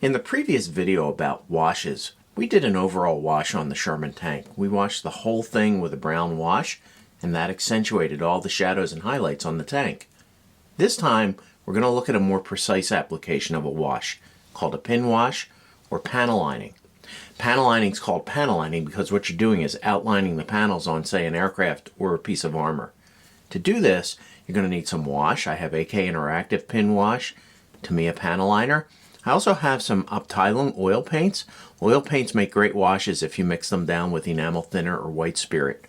In the previous video about washes, we did an overall wash on the Sherman tank. We washed the whole thing with a brown wash, and that accentuated all the shadows and highlights on the tank. This time, we're going to look at a more precise application of a wash, called a pin wash or panel lining. Panel lining is called panel lining because what you're doing is outlining the panels on, say, an aircraft or a piece of armor. To do this, you're going to need some wash. I have AK Interactive Pin Wash, Tamiya Panel Liner. I also have some Optilum oil paints. Oil paints make great washes if you mix them down with enamel thinner or white spirit.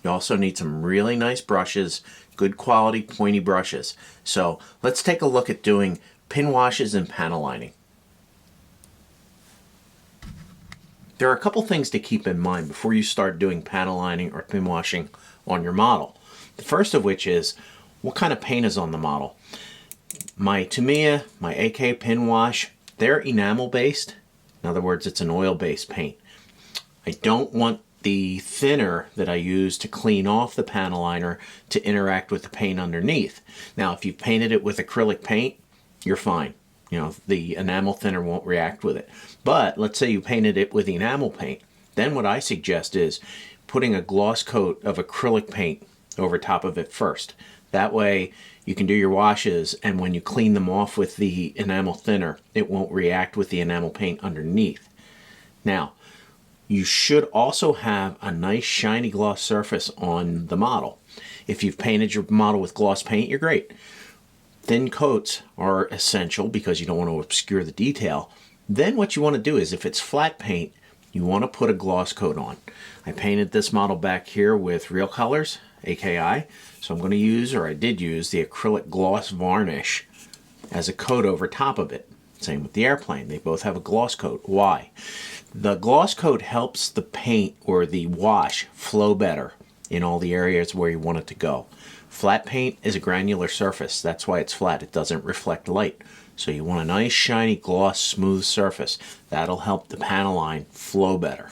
You also need some really nice brushes, good quality pointy brushes. So let's take a look at doing pin washes and panel lining. There are a couple things to keep in mind before you start doing panel lining or pin washing on your model. The first of which is, what kind of paint is on the model? My Tamiya, my AK Pin Wash, they're enamel based. In other words, it's an oil based paint. I don't want the thinner that I use to clean off the panel liner to interact with the paint underneath. Now, if you've painted it with acrylic paint, you're fine. You know, the enamel thinner won't react with it. But let's say you painted it with enamel paint. Then what I suggest is putting a gloss coat of acrylic paint over top of it first. That way you can do your washes, and when you clean them off with the enamel thinner, it won't react with the enamel paint underneath. Now, you should also have a nice shiny gloss surface on the model. If you've painted your model with gloss paint, you're great. Thin coats are essential because you don't want to obscure the detail. Then what you want to do is, if it's flat paint, you want to put a gloss coat on. I painted this model back here with Real Colors, AKI, so I'm going to use, or I did use, the acrylic gloss varnish as a coat over top of it. Same with the airplane. They both have a gloss coat. Why? The gloss coat helps the paint or the wash flow better in all the areas where you want it to go. Flat paint is a granular surface. That's why it's flat. It doesn't reflect light. So you want a nice, shiny, gloss, smooth surface. That'll help the panel line flow better.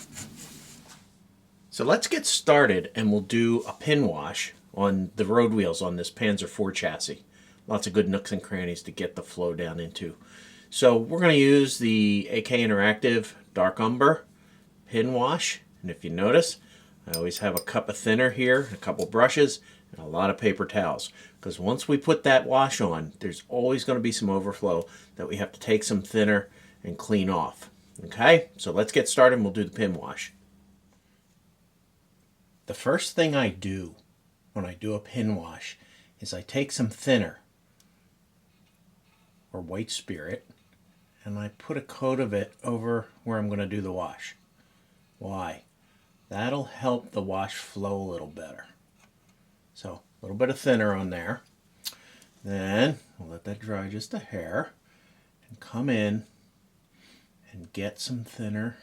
So let's get started, and we'll do a pin wash on the road wheels on this Panzer IV chassis. Lots of good nooks and crannies to get the flow down into. So we're going to use the AK Interactive Dark Umber pin wash. And if you notice, I always have a cup of thinner here, a couple brushes, and a lot of paper towels. Because once we put that wash on, there's always going to be some overflow that we have to take some thinner and clean off. Okay, so let's get started and we'll do the pin wash. The first thing I do when I do a pin wash is I take some thinner or white spirit and I put a coat of it over where I'm going to do the wash. Why? That'll help the wash flow a little better. So a little bit of thinner on there. Then we'll let that dry just a hair and come in and get some thinner,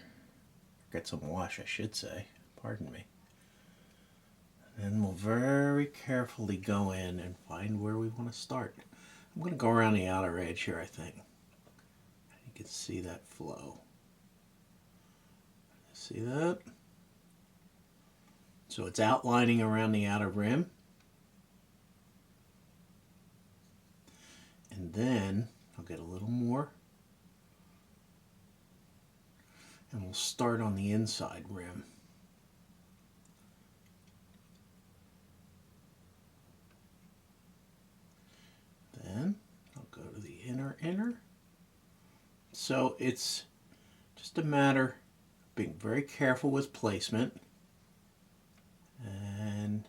get some wash I should say, pardon me. Then we'll very carefully go in and find where we want to start. I'm going to go around the outer edge here, I think. You can see that flow. See that? So it's outlining around the outer rim. And then I'll get a little more. And we'll start on the inside rim. Then I'll go to the inner. So it's just a matter of being very careful with placement, and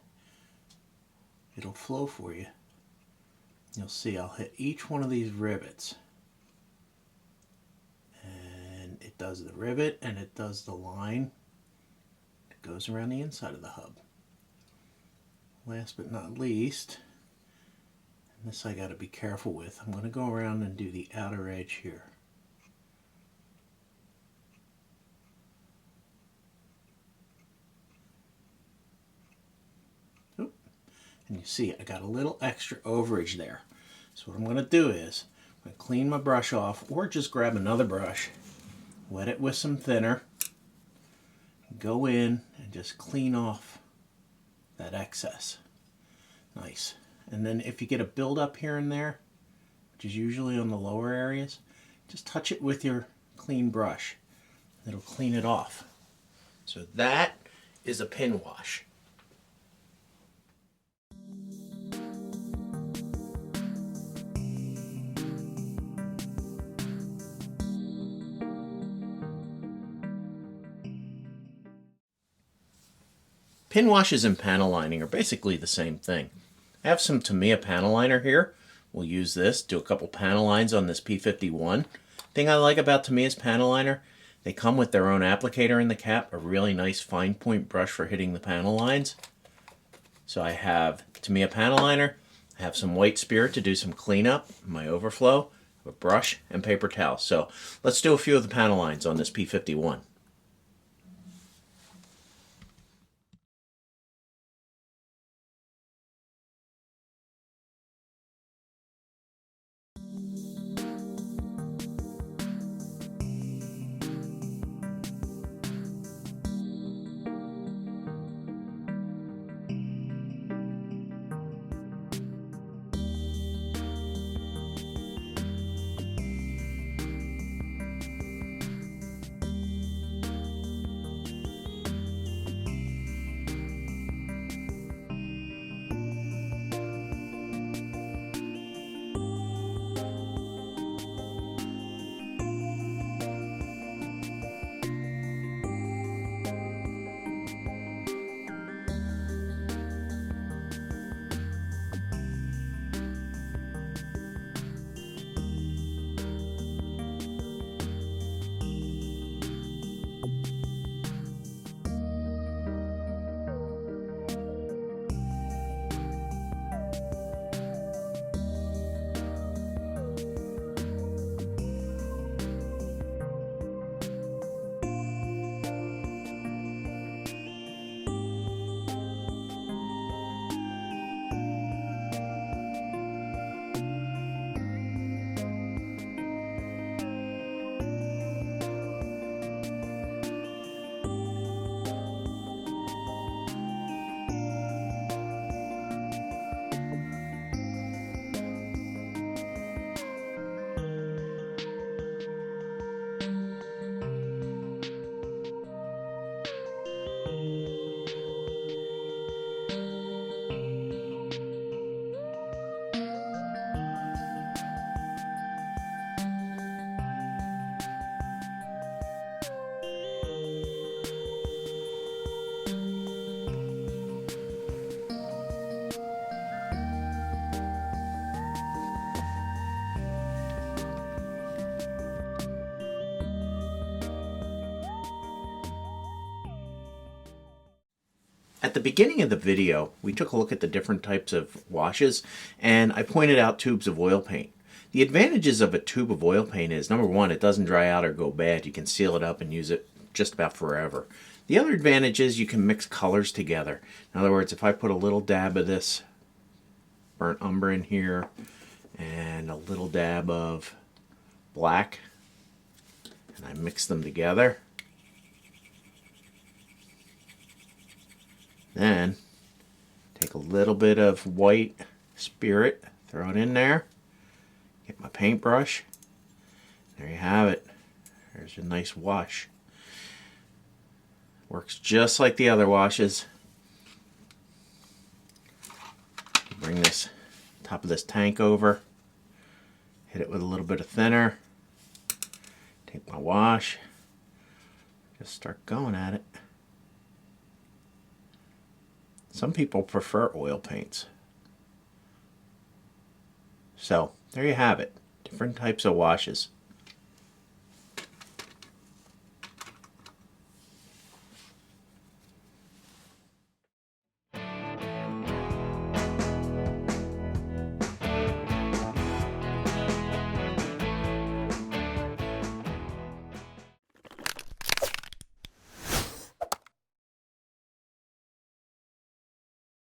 it'll flow for you. You'll see I'll hit each one of these rivets, and it does the rivet and it does the line. It goes around the inside of the hub. Last but not least, this I got to be careful with. I'm going to go around and do the outer edge here. Oop. And you see I got a little extra overage there. So what I'm going to do is I'm going to clean my brush off, or just grab another brush, wet it with some thinner, go in and just clean off that excess. Nice. And then if you get a buildup here and there, which is usually on the lower areas, just touch it with your clean brush. It'll clean it off. So that is a pin wash. Pin washes and panel lining are basically the same thing. I have some Tamiya panel liner here. We'll use this, do a couple panel lines on this P51. Thing I like about Tamiya's panel liner, they come with their own applicator in the cap, a really nice fine point brush for hitting the panel lines. So I have Tamiya panel liner, I have some white spirit to do some cleanup, my overflow, a brush, and paper towel. So let's do a few of the panel lines on this P51. At the beginning of the video, we took a look at the different types of washes, and I pointed out tubes of oil paint. The advantages of a tube of oil paint is, number one, it doesn't dry out or go bad. You can seal it up and use it just about forever. The other advantage is you can mix colors together. In other words, if I put a little dab of this burnt umber in here and a little dab of black, and I mix them together, then take a little bit of white spirit, throw it in there, get my paintbrush, there you have it. There's a nice wash. Works just like the other washes. Bring this top of this tank over, hit it with a little bit of thinner, take my wash, just start going at it. Some people prefer oil paints. So there you have it, different types of washes.